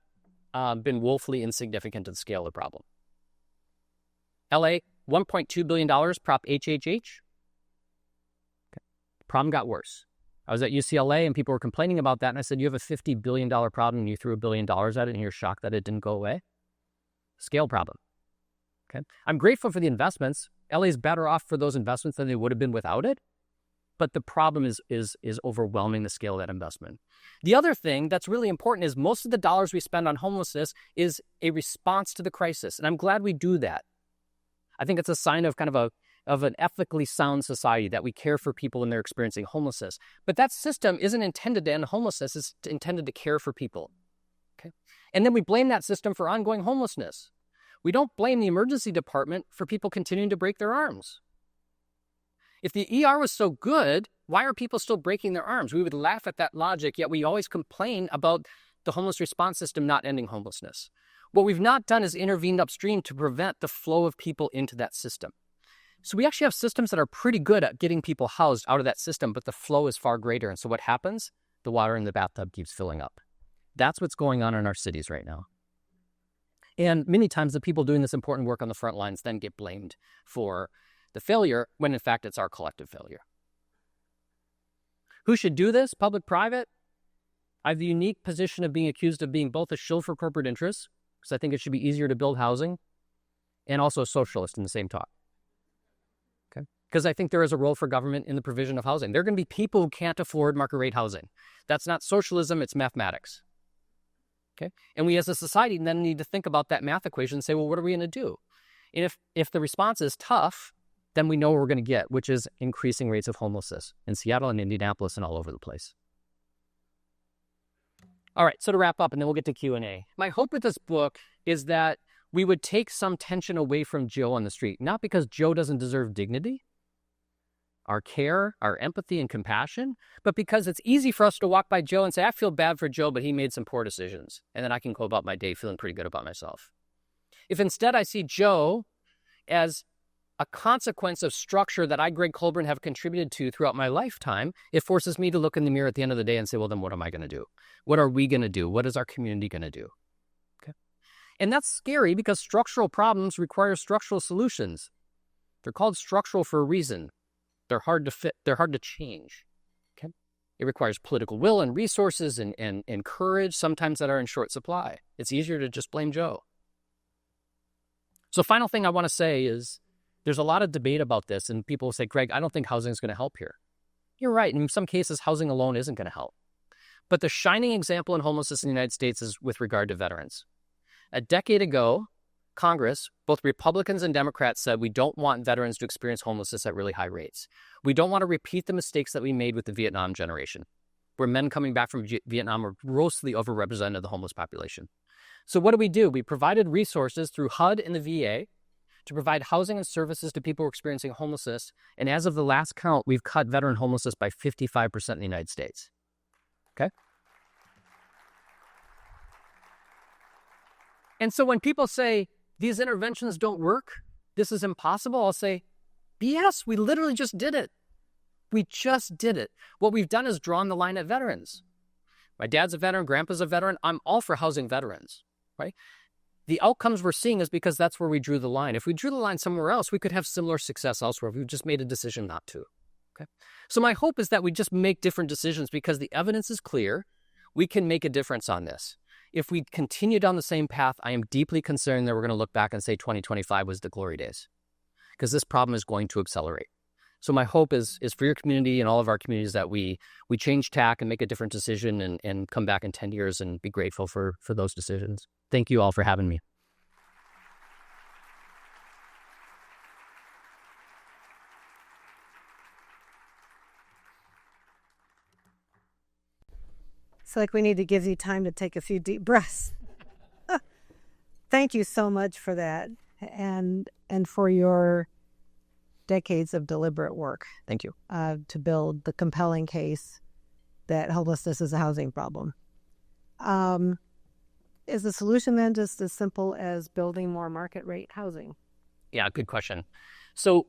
been woefully insignificant to the scale of the problem. LA, $1.2 billion, Prop HHH. Okay. Problem got worse. I was at UCLA and people were complaining about that. And I said, you have a $50 billion problem and you threw $1 billion at it and you're shocked that it didn't go away? Scale problem. Okay. I'm grateful for the investments. LA is better off for those investments than they would have been without it. But the problem is overwhelming the scale of that investment. The other thing that's really important is most of the dollars we spend on homelessness is a response to the crisis. And I'm glad we do that. I think it's a sign of of an ethically sound society that we care for people when they're experiencing homelessness. But that system isn't intended to end homelessness. It's intended to care for people. Okay? And then we blame that system for ongoing homelessness. We don't blame the emergency department for people continuing to break their arms. If the ER was so good, why are people still breaking their arms? We would laugh at that logic, yet we always complain about the homeless response system not ending homelessness. What we've not done is intervened upstream to prevent the flow of people into that system. So we actually have systems that are pretty good at getting people housed out of that system, but the flow is far greater. And so what happens? The water in the bathtub keeps filling up. That's what's going on in our cities right now. And many times the people doing this important work on the front lines then get blamed for the failure, when in fact it's our collective failure. Who should do this? Public, private? I have the unique position of being accused of being both a shill for corporate interests, because I think it should be easier to build housing, and also a socialist in the same talk. Okay? Because I think there is a role for government in the provision of housing. There are going to be people who can't afford market rate housing. That's not socialism, it's mathematics. Okay? And we as a society then need to think about that math equation and say, well, what are we going to do? And if the response is tough, then we know what we're going to get, which is increasing rates of homelessness in Seattle and Indianapolis and all over the place. All right, so to wrap up, and then we'll get to Q&A. My hope with this book is that we would take some tension away from Joe on the street, not because Joe doesn't deserve dignity, our care, our empathy and compassion, but because it's easy for us to walk by Joe and say, I feel bad for Joe, but he made some poor decisions. And then I can go about my day feeling pretty good about myself. If instead I see Joe as a consequence of structure that I, Gregg Colburn, have contributed to throughout my lifetime, it forces me to look in the mirror at the end of the day and say, well, then what am I going to do? What are we going to do? What is our community going to do? Okay. And that's scary because structural problems require structural solutions. They're called structural for a reason. They're hard to fit. They're hard to change. Okay. It requires political will and resources and courage, sometimes that are in short supply. It's easier to just blame Joe. So final thing I want to say is, there's a lot of debate about this, and people say, Gregg, I don't think housing is going to help here. You're right. In some cases, housing alone isn't going to help. But the shining example in homelessness in the United States is with regard to veterans. A decade ago, Congress, both Republicans and Democrats, said we don't want veterans to experience homelessness at really high rates. We don't want to repeat the mistakes that we made with the Vietnam generation, where men coming back from Vietnam were grossly overrepresented in the homeless population. So what do? We provided resources through HUD and the VA to provide housing and services to people who are experiencing homelessness. And as of the last count, we've cut veteran homelessness by 55% in the United States. Okay? And so when people say, these interventions don't work, this is impossible, I'll say, yes, we literally just did it. We just did it. What we've done is drawn the line at veterans. My dad's a veteran, grandpa's a veteran. I'm all for housing veterans, right? The outcomes we're seeing is because that's where we drew the line. If we drew the line somewhere else, we could have similar success elsewhere. We've just made a decision not to. Okay? So my hope is that we just make different decisions because the evidence is clear. We can make a difference on this. If we continue down the same path, I am deeply concerned that we're going to look back and say 2025 was the glory days, because this problem is going to accelerate. So my hope is for your community and all of our communities that we change tack and make a different decision and come back in 10 years and be grateful for those decisions. Thank you all for having me. It's like we need to give you time to take a few deep breaths. Thank you so much for that and for your decades of deliberate work. Thank you. To build the compelling case that homelessness is a housing problem. Is the solution then just as simple as building more market rate housing? Yeah, good question. So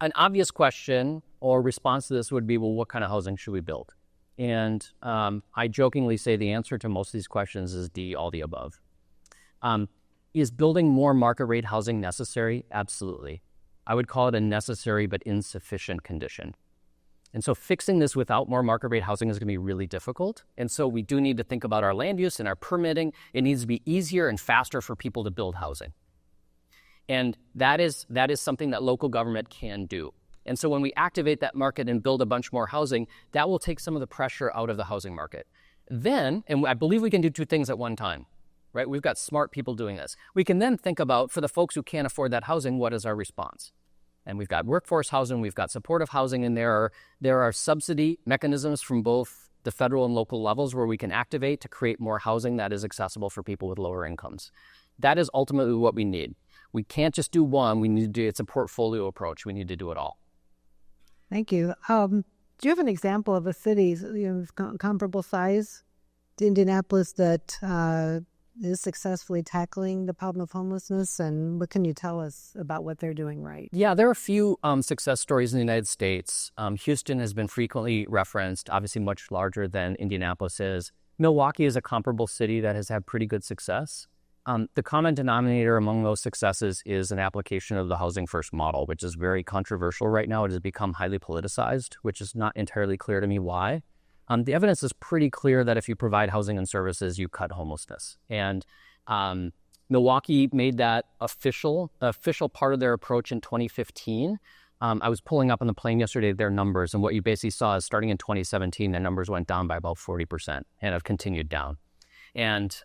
an obvious question or response to this would be, well, what kind of housing should we build? And I jokingly say the answer to most of these questions is D, all the above. Is building more market rate housing necessary? Absolutely. I would call it a necessary but insufficient condition. And so fixing this without more market rate housing is going to be really difficult. And so we do need to think about our land use and our permitting. It needs to be easier and faster for people to build housing. And that is something that local government can do. And so when we activate that market and build a bunch more housing, that will take some of the pressure out of the housing market. Then, and I believe we can do two things at one time, right? We've got smart people doing this. We can then think about, for the folks who can't afford that housing, what is our response? And we've got workforce housing, we've got supportive housing, and there are subsidy mechanisms from both the federal and local levels where we can activate to create more housing that is accessible for people with lower incomes. That is ultimately what we need. We can't just do one. We need to do, it's a portfolio approach. We need to do it all. Thank you. Do you have an example of a city, comparable size to Indianapolis that is successfully tackling the problem of homelessness, and what can you tell us about what they're doing right? Yeah, there are a few success stories in the United States. Houston has been frequently referenced, obviously much larger than Indianapolis is. Milwaukee is a comparable city that has had pretty good success. The common denominator among those successes is an application of the housing first model, which is very controversial right now. It has become highly politicized, which is not entirely clear to me why. The evidence is pretty clear that if you provide housing and services, you cut homelessness. And Milwaukee made that official part of their approach in 2015. I was pulling up on the plane yesterday their numbers, and what you basically saw is starting in 2017, their numbers went down by about 40% and have continued down. And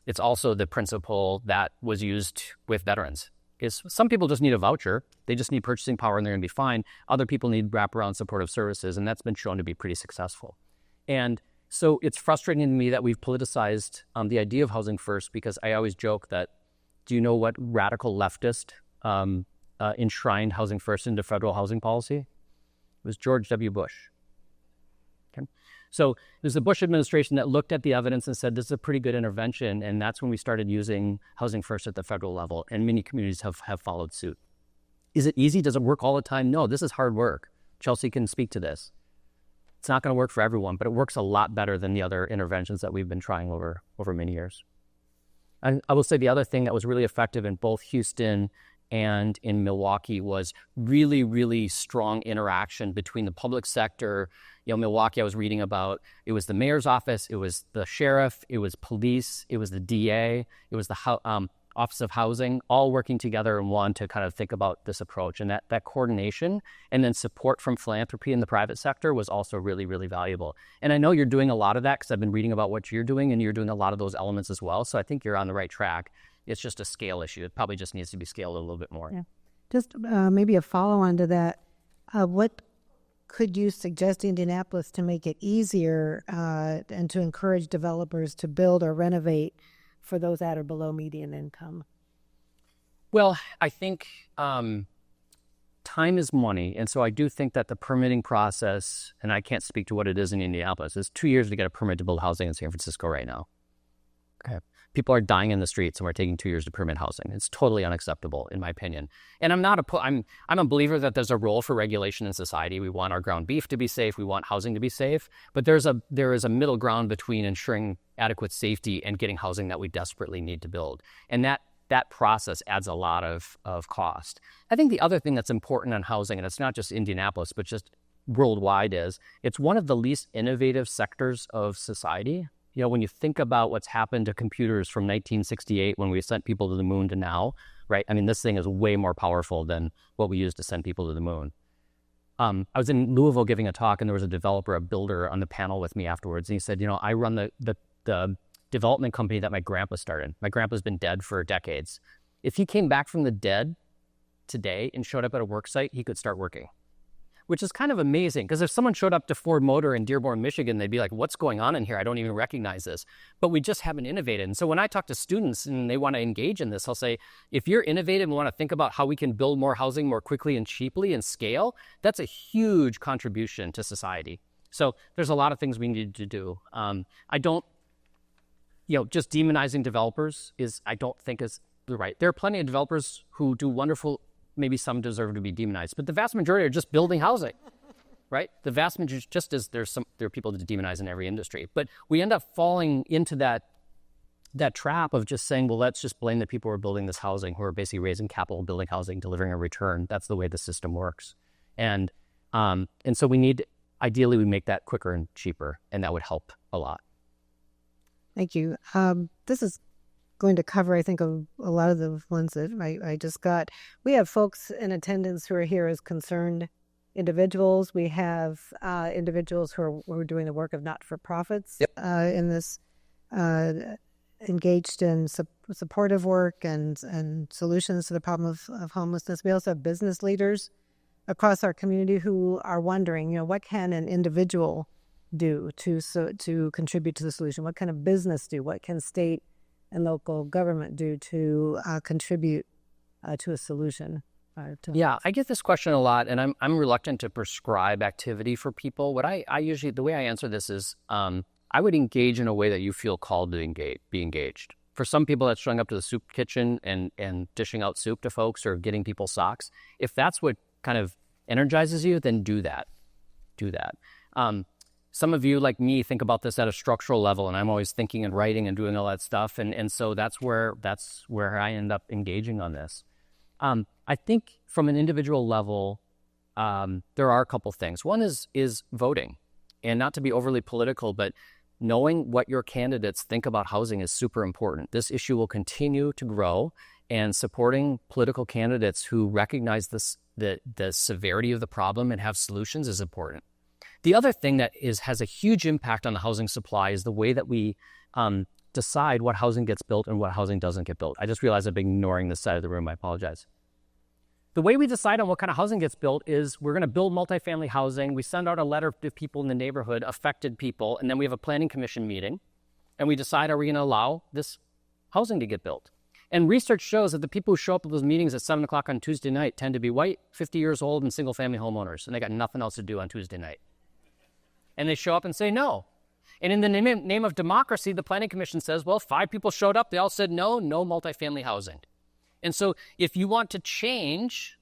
it's also the principle that was used with veterans. Is some people just need a voucher, they just need purchasing power and they're gonna be fine. Other people need wraparound supportive services, and that's been shown to be pretty successful. And so it's frustrating to me that we've politicized the idea of housing first, because I always joke that, do you know what radical leftist enshrined housing first into federal housing policy? It was George W. Bush. Okay. So there's the Bush administration that looked at the evidence and said, this is a pretty good intervention. And that's when we started using housing first at the federal level. And many communities have followed suit. Is it easy? Does it work all the time? No, this is hard work. Chelsea can speak to this. It's not going to work for everyone, but it works a lot better than the other interventions that we've been trying over many years. And I will say the other thing that was really effective in both Houston and in Milwaukee was really, really strong interaction between the public sector. Milwaukee, I was reading about, it was the mayor's office, it was the sheriff, it was police, it was the DA, it was the Office of Housing, all working together in one to kind of think about this approach. And that coordination and then support from philanthropy in the private sector was also really, really valuable. And I know you're doing a lot of that because I've been reading about what you're doing, and you're doing a lot of those elements as well. So I think you're on the right track. It's just a scale issue. It probably just needs to be scaled a little bit more. Yeah. Just maybe a follow-on to that. What could you suggest Indianapolis to make it easier and to encourage developers to build or renovate for those at or below median income? Well, I think time is money. And so I do think that the permitting process, and I can't speak to what it is in Indianapolis, it's 2 years to get a permit to build housing in San Francisco right now. Okay. People are dying in the streets, and we're taking 2 years to permit housing. It's totally unacceptable, in my opinion. And I'm a believer that there's a role for regulation in society. We want our ground beef to be safe. We want housing to be safe. But there is a middle ground between ensuring adequate safety and getting housing that we desperately need to build. And that process adds a lot of cost. I think the other thing that's important on housing, and it's not just Indianapolis, but just worldwide, is it's one of the least innovative sectors of society. When you think about what's happened to computers from 1968 when we sent people to the moon to now, right? I mean, this thing is way more powerful than what we used to send people to the moon. I was in Louisville giving a talk, and there was a developer, a builder on the panel with me afterwards. And he said, I run the development company that my grandpa started. My grandpa's been dead for decades. If he came back from the dead today and showed up at a work site, he could start working. Which is kind of amazing, because if someone showed up to Ford Motor in Dearborn, Michigan, they'd be like, what's going on in here? I don't even recognize this. But we just haven't innovated. And so when I talk to students and they want to engage in this, I'll say, if you're innovative and want to think about how we can build more housing more quickly and cheaply and scale, that's a huge contribution to society. So there's a lot of things we need to do. I don't, just demonizing developers I don't think is the right. There are plenty of developers who do wonderful. Maybe some deserve to be demonized, but the vast majority are just building housing, right? The vast majority, just as there are people to demonize in every industry, but we end up falling into that trap of just saying, well, let's just blame the people who are building this housing, who are basically raising capital, building housing, delivering a return. That's the way the system works, and so ideally we make that quicker and cheaper, and that would help a lot. Thank you. This is going to cover, I think, a lot of the ones that I just got. We have folks in attendance who are here as concerned individuals. We have individuals who are doing the work of not-for-profits. Yep. In this, engaged in supportive work and solutions to the problem of homelessness. We also have business leaders across our community who are wondering, what can an individual do to contribute to the solution? What can a business do? What can state and local government do to contribute to a solution? Yeah, I get this question a lot, and I'm reluctant to prescribe activity for people. What I usually, the way I answer this is, I would engage in a way that you feel called to be engaged. For some people, that's showing up to the soup kitchen and dishing out soup to folks or getting people socks. If that's what kind of energizes you, then do that. Do that. Some of you, like me, think about this at a structural level, and I'm always thinking and writing and doing all that stuff. And so that's where I end up engaging on this. I think from an individual level, there are a couple things. One is voting, and not to be overly political, but knowing what your candidates think about housing is super important. This issue will continue to grow, and supporting political candidates who recognize the severity of the problem and have solutions is important. The other thing that has a huge impact on the housing supply is the way that we decide what housing gets built and what housing doesn't get built. I just realized I've been ignoring this side of the room. I apologize. The way we decide on what kind of housing gets built is we're going to build multifamily housing. We send out a letter to people in the neighborhood, affected people, and then we have a planning commission meeting, and we decide, are we going to allow this housing to get built? And research shows that the people who show up at those meetings at 7 o'clock on Tuesday night tend to be white, 50 years old, and single-family homeowners, and they got nothing else to do on Tuesday night. And they show up and say no. And in the name of democracy, the Planning Commission says, well, 5 people showed up. They all said no multifamily housing. And so if you want to change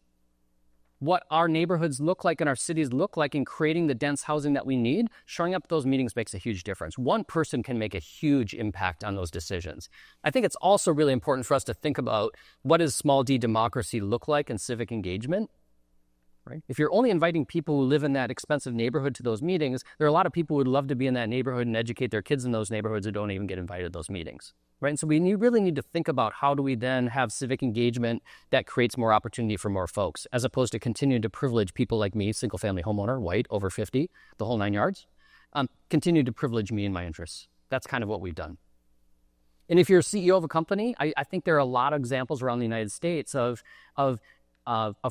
what our neighborhoods look like and our cities look like in creating the dense housing that we need, showing up at those meetings makes a huge difference. One person can make a huge impact on those decisions. I think it's also really important for us to think about what does small d democracy look like in civic engagement. Right? If you're only inviting people who live in that expensive neighborhood to those meetings, there are a lot of people who would love to be in that neighborhood and educate their kids in those neighborhoods who don't even get invited to those meetings. Right? And so we really need to think about how do we then have civic engagement that creates more opportunity for more folks, as opposed to continuing to privilege people like me, single-family homeowner, white, over 50, the whole 9 yards, continue to privilege me and my interests. That's kind of what we've done. And if you're a CEO of a company, I think there are a lot of examples around the United States of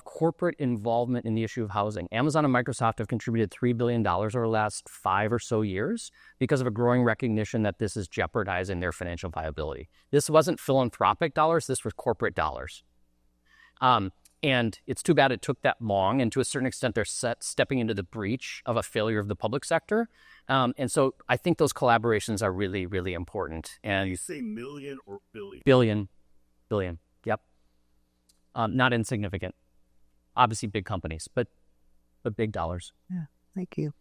corporate involvement in the issue of housing. Amazon and Microsoft have contributed $3 billion over the last 5 or so years because of a growing recognition that this is jeopardizing their financial viability. This wasn't philanthropic dollars, this was corporate dollars. And it's too bad it took that long, and to a certain extent they're stepping into the breach of a failure of the public sector. And so I think those collaborations are really, really important. And you say million or billion? Billion, yep. Not insignificant. Obviously big companies, but big dollars. Yeah, thank you.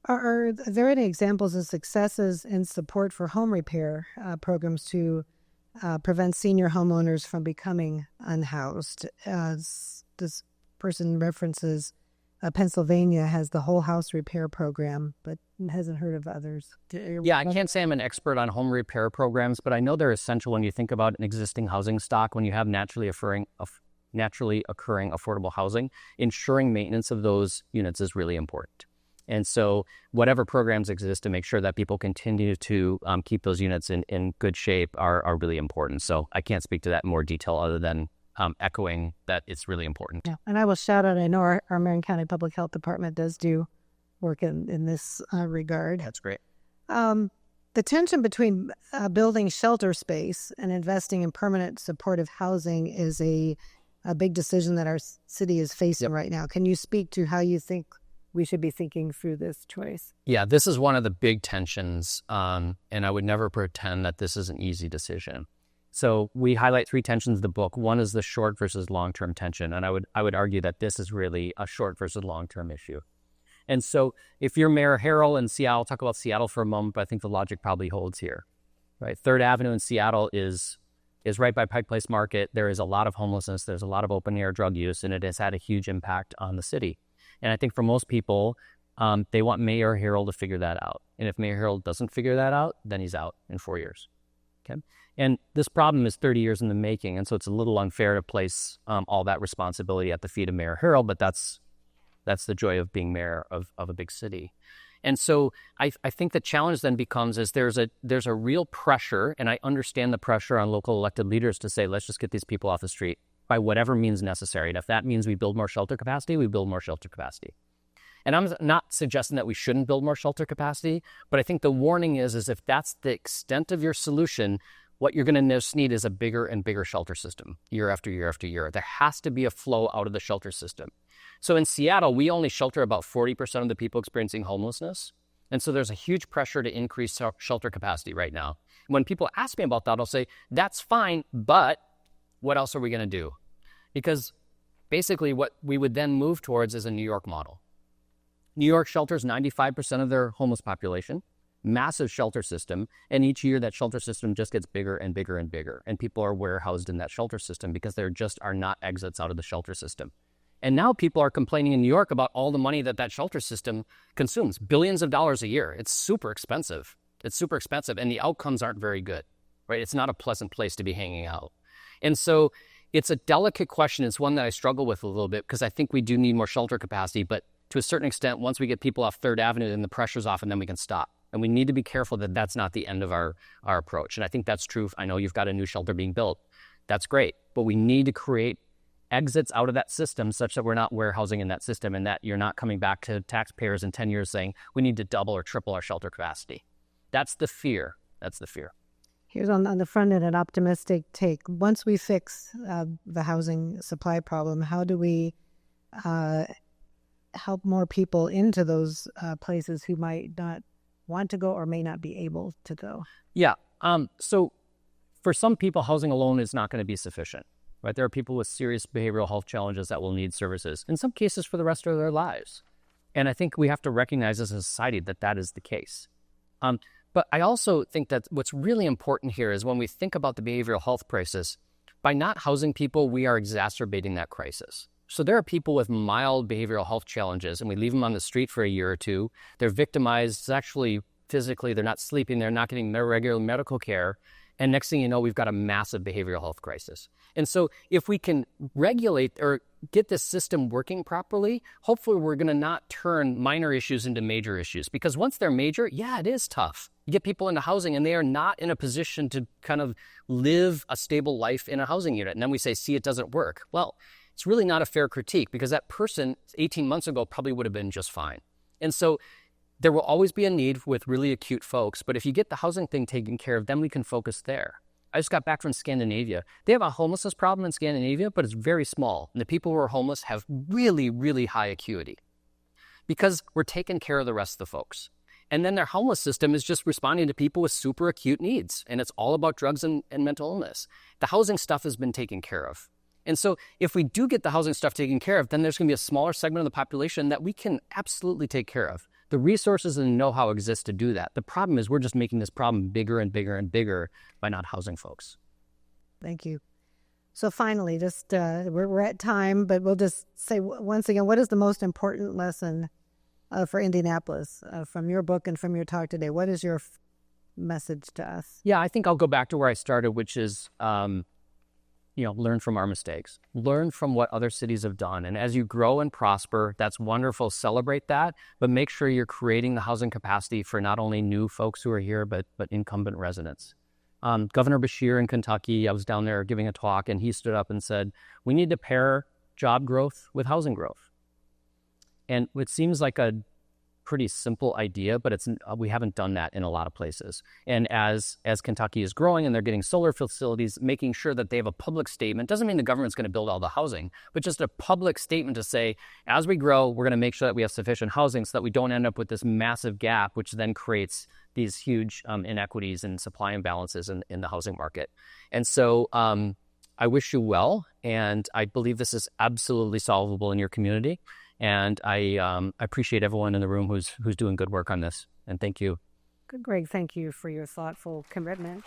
Are there any examples of successes in support for home repair programs to prevent senior homeowners from becoming unhoused? This person references Pennsylvania has the whole house repair program, but hasn't heard of others. Yeah, I can't say I'm an expert on home repair programs, but I know they're essential when you think about an existing housing stock. When you have naturally occurring affordable housing, ensuring maintenance of those units is really important. And so whatever programs exist to make sure that people continue to keep those units in good shape are really important. So I can't speak to that in more detail other than echoing that it's really important. Yeah, and I will shout out, I know our Marion County Public Health Department does do work in this regard. That's great. The tension between building shelter space and investing in permanent supportive housing is a big decision that our city is facing right now. Can you speak to how you think we should be thinking through this choice? Yeah, this is one of the big tensions, and I would never pretend that this is an easy decision. So we highlight 3 tensions in the book. One is the short versus long-term tension, and I would argue that this is really a short versus long-term issue. And so if you're Mayor Harrell in Seattle, talk about Seattle for a moment, but I think the logic probably holds here. Right? 3rd Avenue in Seattle is right by Pike Place Market. There is a lot of homelessness. There's a lot of open-air drug use, and it has had a huge impact on the city. And I think for most people, they want Mayor Harrell to figure that out. And if Mayor Harrell doesn't figure that out, then he's out in 4 years. Okay? And this problem is 30 years in the making, and so it's a little unfair to place all that responsibility at the feet of Mayor Harrell, but that's the joy of being mayor of a big city. And so I think the challenge then becomes is there's a real pressure, and I understand the pressure on local elected leaders to say, let's just get these people off the street by whatever means necessary. And if that means we build more shelter capacity, we build more shelter capacity. And I'm not suggesting that we shouldn't build more shelter capacity, but I think the warning is if that's the extent of your solution, what you're going to need is a bigger and bigger shelter system year after year after year. There has to be a flow out of the shelter system. So in Seattle, we only shelter about 40% of the people experiencing homelessness. And so there's a huge pressure to increase shelter capacity right now. When people ask me about that, I'll say, that's fine, but what else are we going to do? Because basically what we would then move towards is a New York model. New York shelters 95% of their homeless population, massive shelter system, and each year that shelter system just gets bigger and bigger and bigger, and people are warehoused in that shelter system because there just are not exits out of the shelter system. And now people are complaining in New York about all the money that shelter system consumes, billions of dollars a year. It's super expensive. It's super expensive, and the outcomes aren't very good, right? It's not a pleasant place to be hanging out. And so it's a delicate question. It's one that I struggle with a little bit because I think we do need more shelter capacity, but to a certain extent, once we get people off 3rd Avenue, then the pressure's off and then we can stop. And we need to be careful that that's not the end of our approach. And I think that's true. I know you've got a new shelter being built. That's great. But we need to create exits out of that system such that we're not warehousing in that system and that you're not coming back to taxpayers in 10 years saying we need to double or triple our shelter capacity. That's the fear. That's the fear. Here's on the front end an optimistic take. Once we fix the housing supply problem, how do we help more people into those places who might not want to go or may not be able to go? Yeah. So for some people, housing alone is not going to be sufficient, right? There are people with serious behavioral health challenges that will need services, in some cases for the rest of their lives. And I think we have to recognize as a society that that is the case. But I also think that what's really important here is when we think about the behavioral health crisis, by not housing people, we are exacerbating that crisis. So there are people with mild behavioral health challenges, and we leave them on the street for a year or two. They're victimized sexually, physically. They're not sleeping. They're not getting their regular medical care. And next thing you know, we've got a massive behavioral health crisis. And so if we can regulate or get this system working properly, hopefully we're going to not turn minor issues into major issues. Because once they're major, yeah, it is tough. You get people into housing and they are not in a position to kind of live a stable life in a housing unit. And then we say, see, it doesn't work. Well, it's really not a fair critique because that person 18 months ago probably would have been just fine. And so there will always be a need with really acute folks. But if you get the housing thing taken care of, then we can focus there. I just got back from Scandinavia. They have a homelessness problem in Scandinavia, but it's very small. And the people who are homeless have really, really high acuity because we're taking care of the rest of the folks. And then their homeless system is just responding to people with super acute needs. And it's all about drugs and mental illness. The housing stuff has been taken care of. And so if we do get the housing stuff taken care of, then there's going to be a smaller segment of the population that we can absolutely take care of. The resources and know-how exist to do that. The problem is we're just making this problem bigger and bigger and bigger by not housing folks. Thank you. So finally, just we're at time, but we'll just say once again, what is the most important lesson for Indianapolis from your book and from your talk today? What is your message to us? Yeah, I think I'll go back to where I started, which is learn from our mistakes. Learn from what other cities have done. And as you grow and prosper, that's wonderful. Celebrate that. But make sure you're creating the housing capacity for not only new folks who are here, but incumbent residents. Governor Beshear in Kentucky, I was down there giving a talk, and he stood up and said, we need to pair job growth with housing growth. And it seems like a pretty simple idea, but we haven't done that in a lot of places. And as Kentucky is growing and they're getting solar facilities, making sure that they have a public statement, doesn't mean the government's going to build all the housing, but just a public statement to say, as we grow, we're going to make sure that we have sufficient housing so that we don't end up with this massive gap, which then creates these huge inequities and supply imbalances in the housing market. And so I wish you well, and I believe this is absolutely solvable in your community. And I appreciate everyone in the room who's doing good work on this. And thank you. Good, Gregg. Thank you for your thoughtful commitment.